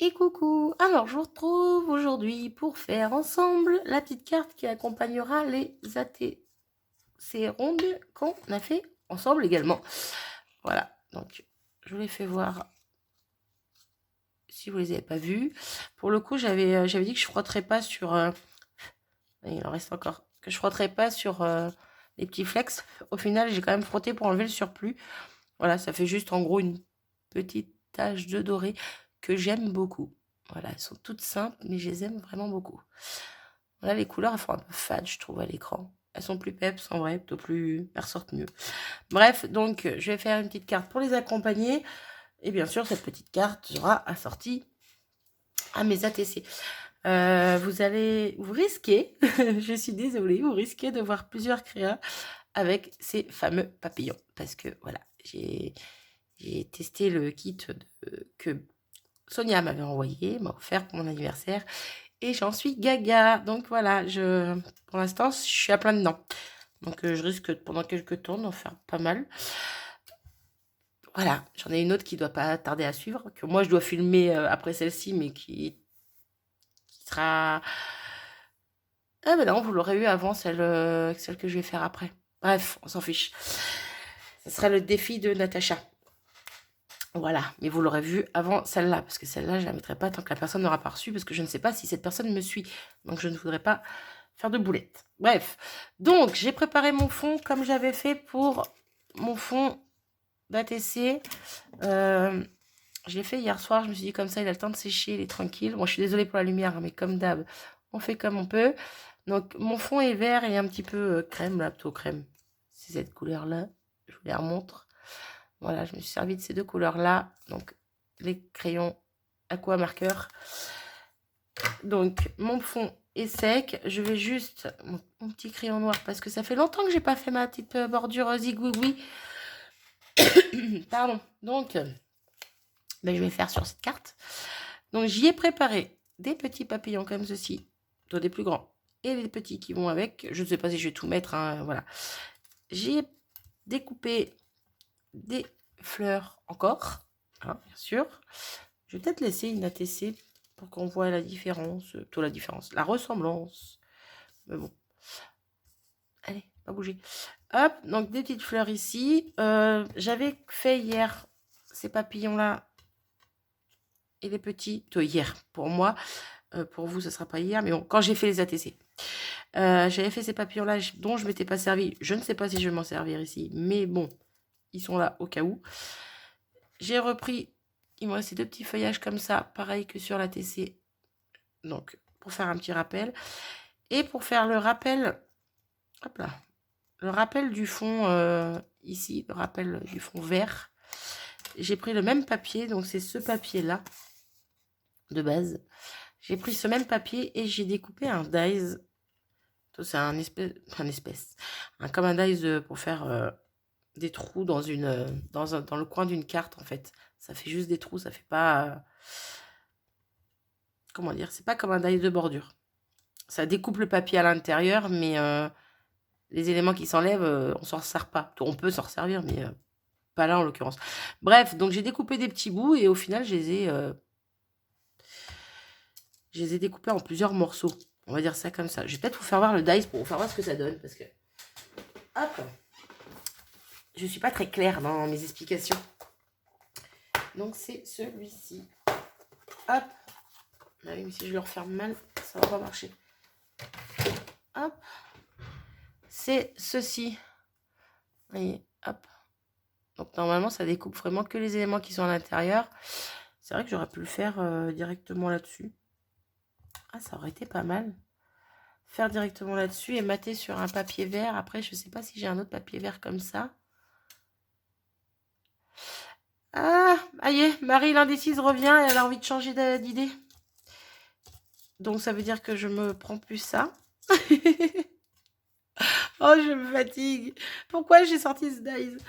Et coucou! Alors, je vous retrouve aujourd'hui pour faire ensemble la petite carte qui accompagnera les ATC rondes qu'on a fait ensemble également. Voilà, donc je vous les fais voir si vous les avez pas vus. Pour le coup, j'avais dit que je frotterais pas sur... il en reste encore. Que je frotterais pas sur les petits flex. Au final, j'ai quand même frotté pour enlever le surplus. Voilà, ça fait juste en gros une petite tache de doré que j'aime beaucoup. Voilà, elles sont toutes simples, mais je les aime vraiment beaucoup. Voilà, les couleurs, elles font un peu fade, je trouve, à l'écran. Elles sont plus peps, en vrai, plutôt plus... Elles ressortent mieux. Bref, donc, je vais faire une petite carte pour les accompagner. Et bien sûr, cette petite carte sera assortie à mes ATC. Vous risquez, je suis désolée, vous risquez de voir plusieurs créas avec ces fameux papillons. Parce que, voilà, j'ai testé le kit que Sonia m'avait envoyé, m'a offert pour mon anniversaire. Et j'en suis gaga. Donc voilà, pour l'instant, je suis à plein dedans. Donc je risque pendant quelques temps d'en faire pas mal. Voilà, j'en ai une autre qui doit pas tarder à suivre, que moi je dois filmer après celle-ci, mais qui sera... Ah ben non, vous l'aurez eu avant, celle que je vais faire après. Bref, on s'en fiche. Ce sera le défi de Natacha. Voilà, mais vous l'aurez vu avant celle-là, parce que celle-là, je la mettrai pas tant que la personne n'aura pas reçu, parce que je ne sais pas si cette personne me suit. Donc je ne voudrais pas faire de boulettes. Bref, donc j'ai préparé mon fond comme j'avais fait pour mon fond d'ATC. Je l'ai fait hier soir, je me suis dit comme ça, il a le temps de sécher, il est tranquille. Bon, je suis désolée pour la lumière, mais comme d'hab, on fait comme on peut. Donc mon fond est vert et un petit peu crème, là, plutôt crème. C'est cette couleur-là, je vous les remontre. Voilà, je me suis servi de ces deux couleurs-là. Donc, les crayons aqua marqueur. Donc, mon fond est sec. Je vais juste... Mon petit crayon noir, parce que ça fait longtemps que j'ai pas fait ma petite bordure zigouigoui. Pardon. Donc, ben, je vais faire sur cette carte. Donc, j'y ai préparé des petits papillons comme ceci. Toi, des plus grands. Et les petits qui vont avec. Je ne sais pas si je vais tout mettre. Hein, voilà. J'ai découpé des fleurs encore, hein, bien sûr. Je vais peut-être laisser une ATC pour qu'on voit la différence, la ressemblance. Mais bon, allez, pas bouger. Hop, donc des petites fleurs ici. J'avais fait hier ces papillons-là et les petits, hier pour moi. Pour vous, ce sera pas hier, mais bon, quand j'ai fait les ATC. J'avais fait ces papillons-là dont je m'étais pas servi. Je ne sais pas si je vais m'en servir ici, mais bon, ils sont là au cas où. J'ai repris, il me restait deux petits feuillages comme ça, pareil que sur la TC. Donc, pour faire un petit rappel. Et pour faire le rappel, hop là, le rappel du fond ici, le rappel du fond vert, j'ai pris le même papier, donc c'est ce papier-là, de base. J'ai pris ce même papier et j'ai découpé un dies. C'est comme un dies pour faire des trous dans dans le coin d'une carte en fait. Ça fait juste des trous, ça fait pas comment dire, c'est pas comme un dies de bordure. Ça découpe le papier à l'intérieur, mais les éléments qui s'enlèvent, on s'en sert pas. On peut s'en servir, mais pas là en l'occurrence. Bref, donc j'ai découpé des petits bouts et au final je les ai découpés en plusieurs morceaux. On va dire ça comme ça. Je vais peut-être vous faire voir le dice pour vous faire voir ce que ça donne, parce que hop, je suis pas très claire dans mes explications. Donc c'est celui-ci. Hop. Ah oui, mais si je le referme mal, ça va pas marcher. Hop. C'est ceci. Vous voyez, hop. Donc normalement, ça découpe vraiment que les éléments qui sont à l'intérieur. C'est vrai que j'aurais pu le faire directement là-dessus. Ah, ça aurait été pas mal. Faire directement là-dessus et mater sur un papier vert. Après, je sais pas si j'ai un autre papier vert comme ça. Ah, aïe, Marie l'indécise revient et elle a envie de changer d'idée. Donc ça veut dire que je me prends plus ça. Oh, je me fatigue. Pourquoi j'ai sorti ce dice?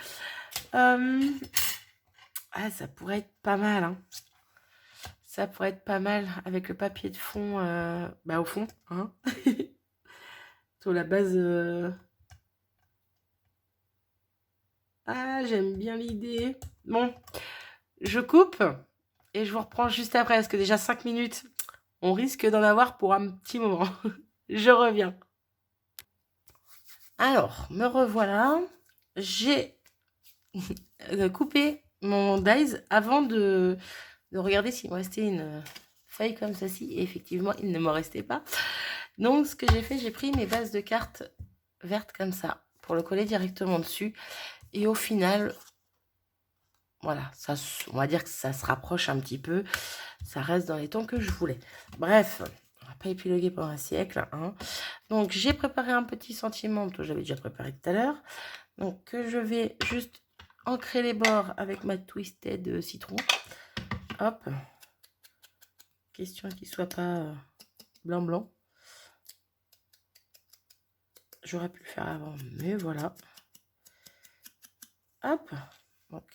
Ah, ça pourrait être pas mal. Hein. Ça pourrait être pas mal avec le papier de fond au fond. Hein. Sur la base... Ah, j'aime bien l'idée. Bon, je coupe. et je vous reprends juste après, parce que déjà 5 minutes, on risque d'en avoir pour un petit moment. Je reviens. Alors, me revoilà. J'ai coupé mon dies avant de regarder s'il me restait une feuille comme ceci. Et effectivement, il ne m'en restait pas. Donc, ce que j'ai fait, j'ai pris mes bases de cartes vertes comme ça pour le coller directement dessus. Et au final, voilà, ça, on va dire que ça se rapproche un petit peu. Ça reste dans les tons que je voulais. Bref, on va pas épiloguer pendant un siècle. Hein. Donc, j'ai préparé un petit sentiment que j'avais déjà préparé tout à l'heure. Donc, que je vais juste ancrer les bords avec ma Twisted citron. Hop. Question qu'il ne soit pas blanc. J'aurais pu le faire avant, mais voilà. Hop. Donc,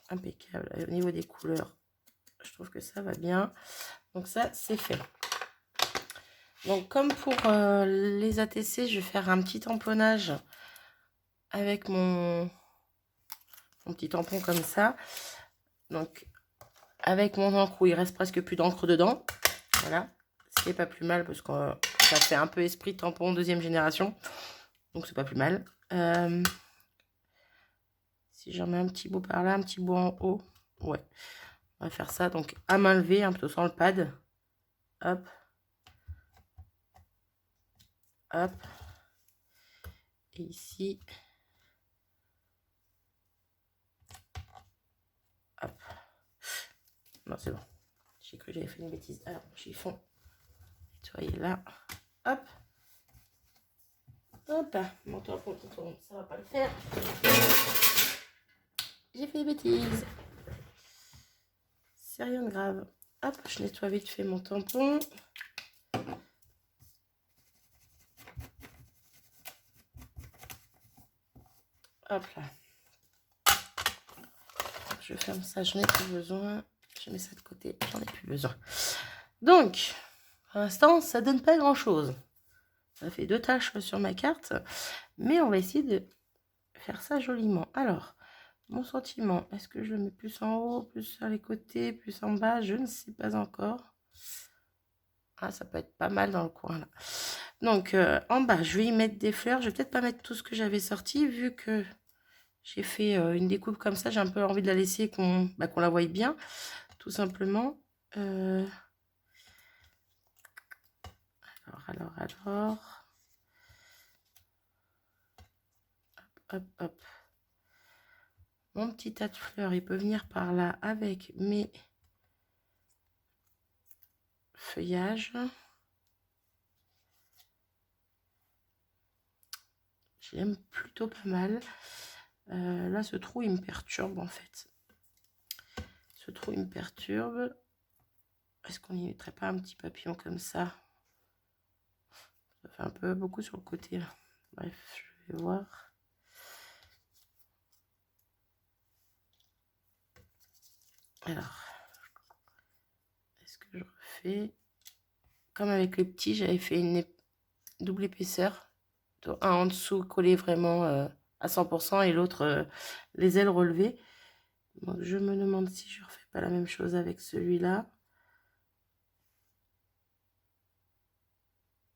impeccable. Au niveau des couleurs, je trouve que ça va bien. Donc ça, c'est fait. Donc, comme pour les ATC, je vais faire un petit tamponnage avec mon petit tampon comme ça. Donc, avec mon encre où il reste presque plus d'encre dedans. Voilà. Ce qui n'est pas plus mal parce que ça fait un peu esprit tampon deuxième génération. Donc, c'est pas plus mal. Si j'en mets un petit bout par là, un petit bout en haut. Ouais. On va faire ça. Donc, à main levée, un peu sans le pad. Hop. Hop. Et ici. Hop. Non, c'est bon. J'ai cru que j'avais fait une bêtise. Alors, chiffon. Nettoyer là. Hop. Hop. Mon tampon qui tourne, ça va pas le faire. J'ai fait des bêtises. C'est rien de grave. Hop, je nettoie vite fait mon tampon. Hop là. Je ferme ça, j'en ai plus besoin. Je mets ça de côté, j'en ai plus besoin. Donc, pour l'instant, ça donne pas grand chose. Ça fait 2 taches sur ma carte. Mais on va essayer de faire ça joliment. Alors, mon sentiment, est-ce que je le mets plus en haut, plus sur les côtés, plus en bas? Je ne sais pas encore. Ah, ça peut être pas mal dans le coin là. Donc, en bas, je vais y mettre des fleurs. Je vais peut-être pas mettre tout ce que j'avais sorti, vu que j'ai fait une découpe comme ça. J'ai un peu envie de la laisser, qu'on la voie bien, tout simplement. Alors. Hop. Mon petit tas de fleurs, il peut venir par là avec mes feuillages. J'aime plutôt pas mal. Là, ce trou, il me perturbe en fait. Ce trou, il me perturbe. Est-ce qu'on n'y mettrait pas un petit papillon comme ça? Ça fait un peu beaucoup sur le côté là. Bref, je vais voir. Alors, est-ce que je refais comme avec les petits? J'avais fait une double épaisseur, un en dessous collé vraiment à 100% et l'autre les ailes relevées. Donc je me demande si je refais pas la même chose avec celui-là.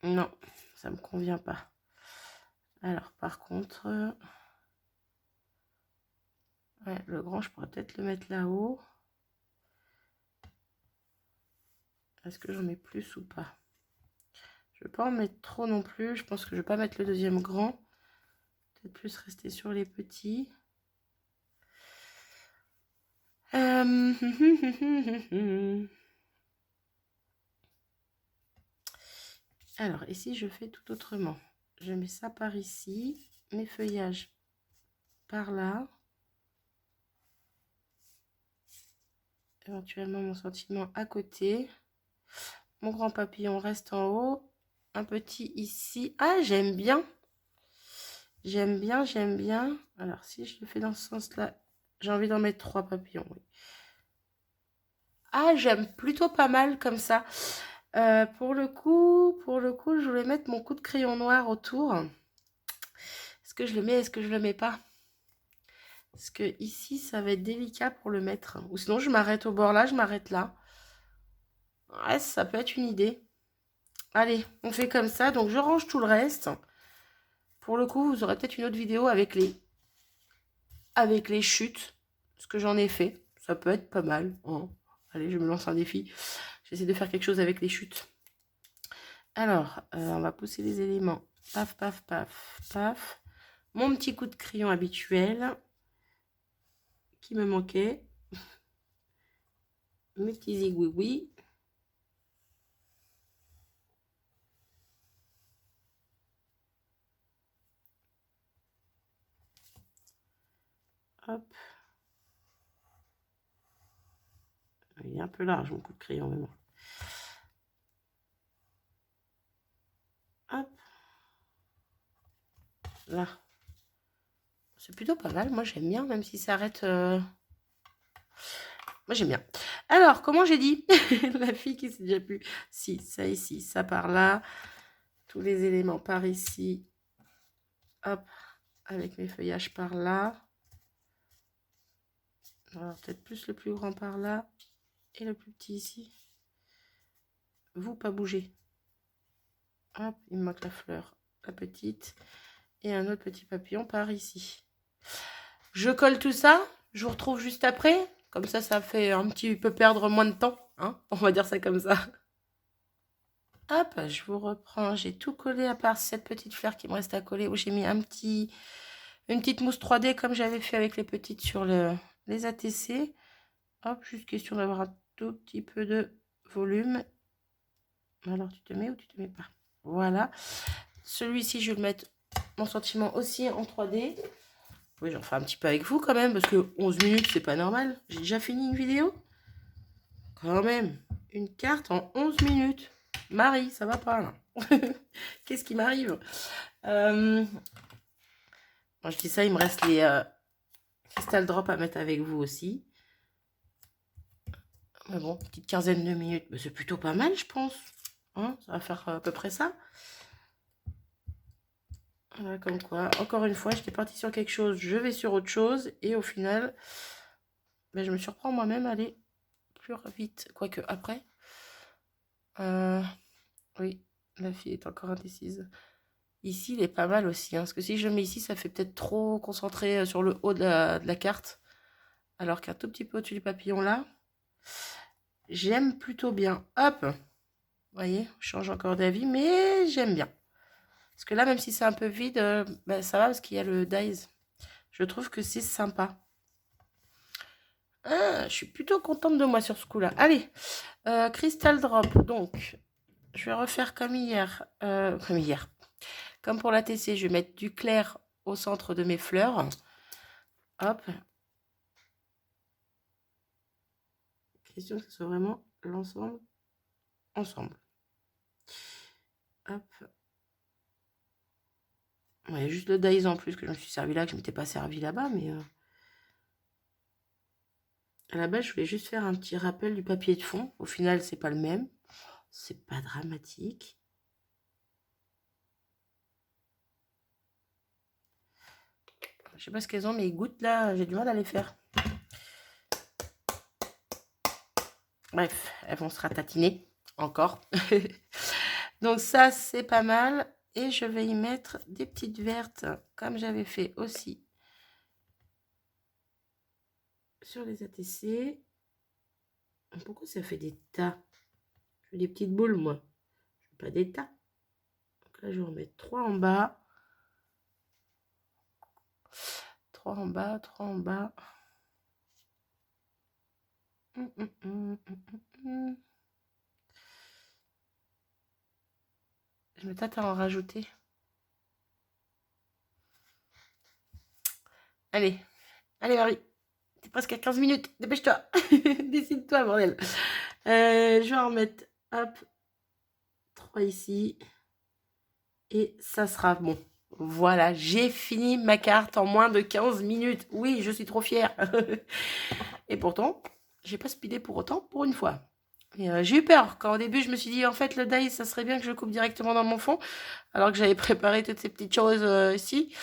Non, ça me convient pas. Alors par contre, ouais, le grand, je pourrais peut-être le mettre là-haut. Est-ce que j'en mets plus ou pas? Je ne vais pas en mettre trop non plus. Je pense que je ne vais pas mettre le deuxième grand. Peut-être plus rester sur les petits. Alors, ici, je fais tout autrement. Je mets ça par ici. Mes feuillages par là. Éventuellement, mon sentiment à côté. Mon grand papillon reste en haut. Un petit ici. Ah, j'aime bien. J'aime bien. Alors, si je le fais dans ce sens-là, j'ai envie d'en mettre 3 papillons. Oui. Ah, j'aime plutôt pas mal comme ça. Pour le coup, je voulais mettre mon coup de crayon noir autour. Est-ce que je le mets, est-ce que je le mets pas? Parce que ici, ça va être délicat pour le mettre. Ou sinon, je m'arrête au bord là, je m'arrête là. Ouais, ça peut être une idée. Allez, on fait comme ça. Donc, je range tout le reste. Pour le coup, vous aurez peut-être une autre vidéo avec les chutes. Ce que j'en ai fait. Ça peut être pas mal. Hein. Allez, je me lance un défi. J'essaie de faire quelque chose avec les chutes. Alors, on va pousser les éléments. Paf, paf, paf, paf. Mon petit coup de crayon habituel. Qui me manquait. Mes petits zigouigouis. Hop. Il est un peu large mon coup de crayon, mais bon. Hop. Là. C'est plutôt pas mal. Moi, j'aime bien, même si ça arrête... Moi, j'aime bien. Alors, comment j'ai dit la fille qui s'est déjà plus... Si, ça ici, ça par là. Tous les éléments par ici. Hop. Avec mes feuillages par là. Alors, peut-être plus le plus grand par là. Et le plus petit ici. Vous, pas bouger. Hop, il me manque la fleur. La petite. Et un autre petit papillon par ici. Je colle tout ça. Je vous retrouve juste après. Comme ça fait un petit peu perdre moins de temps. Hein, on va dire ça comme ça. Hop, je vous reprends. J'ai tout collé à part cette petite fleur qui me reste à coller. Où j'ai mis une petite mousse 3D comme j'avais fait avec les petites sur les ATC. Hop, juste question d'avoir un tout petit peu de volume. Alors, tu te mets ou tu te mets pas? Voilà. Celui-ci, je vais le mettre mon sentiment aussi en 3D. Oui, j'en fais un petit peu avec vous quand même, parce que 11 minutes, c'est pas normal. J'ai déjà fini une vidéo. Quand même, une carte en 11 minutes. Marie, ça va pas là. Qu'est-ce qui m'arrive? Quand je dis ça, il me reste les Crystal Drop à mettre avec vous aussi. Mais bon, petite quinzaine de minutes, mais c'est plutôt pas mal, je pense. Hein, ça va faire à peu près ça. Voilà, comme quoi, encore une fois, j'étais partie sur quelque chose, je vais sur autre chose, et au final, ben, je me surprends moi-même à aller plus vite. Quoique, après, oui, la fille est encore indécise. Ici, il est pas mal aussi, hein, parce que si je le mets ici, ça fait peut-être trop concentré sur le haut de la carte, alors qu'un tout petit peu au-dessus du papillon là, j'aime plutôt bien. Hop, vous voyez, je change encore d'avis, mais j'aime bien. Parce que là, même si c'est un peu vide, ben, ça va parce qu'il y a le dies. Je trouve que c'est sympa. Ah, je suis plutôt contente de moi sur ce coup-là. Allez, Crystal Drop. Donc, je vais refaire comme hier. Comme pour la TC, je vais mettre du clair au centre de mes fleurs. Hop. Question que ce soit vraiment l'ensemble ensemble. Hop. Ouais, juste le dies en plus que je me suis servi là, que je ne m'étais pas servi là-bas, mais à la base, je voulais juste faire un petit rappel du papier de fond. Au final, c'est pas le même. C'est pas dramatique. Je sais pas ce qu'elles ont, mais les gouttes là, j'ai du mal à les faire. Bref, elles vont se ratatiner encore. Donc ça, c'est pas mal. Et je vais y mettre des petites vertes, comme j'avais fait aussi sur les ATC. Pourquoi ça fait des tas? Je fais des petites boules, moi. Je fais pas des tas. Donc là, je vais en mettre 3 en bas. 3 en bas, 3 en bas. Je me tâte à en rajouter. Allez, allez Marie. T'es presque à 15 minutes. Dépêche-toi. Décide-toi, bordel. Je vais en mettre, hop, 3 ici. Et ça sera bon. Voilà, j'ai fini ma carte en moins de 15 minutes. Oui, je suis trop fière. Et pourtant, j'ai pas speedé pour autant pour une fois. J'ai eu peur quand au début je me suis dit en fait le die ça serait bien que je le coupe directement dans mon fond alors que j'avais préparé toutes ces petites choses ici.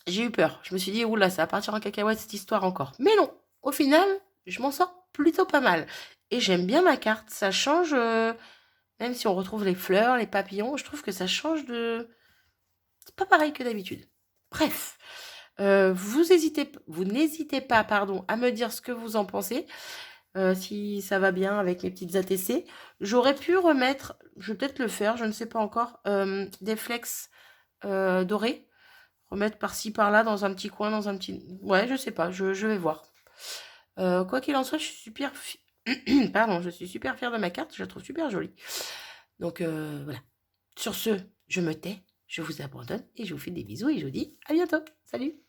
J'ai eu peur. Je me suis dit: «Ouh ça va partir en cacahuète cette histoire encore». Mais non, au final, je m'en sors plutôt pas mal et j'aime bien ma carte. Ça change, même si on retrouve les fleurs, les papillons, je trouve que ça change de c'est pas pareil que d'habitude. Bref, vous n'hésitez pas, pardon, à me dire ce que vous en pensez, si ça va bien avec mes petites ATC. J'aurais pu remettre, je vais peut-être le faire, je ne sais pas encore, des flex, dorés. Remettre par-ci, par-là, dans un petit coin, dans un petit... Ouais, je sais pas, je vais voir. Quoi qu'il en soit, je suis super... Pardon, je suis super fière de ma carte, je la trouve super jolie. Donc, voilà. Sur ce, je me tais, je vous abandonne et je vous fais des bisous et je vous dis à bientôt. Salut!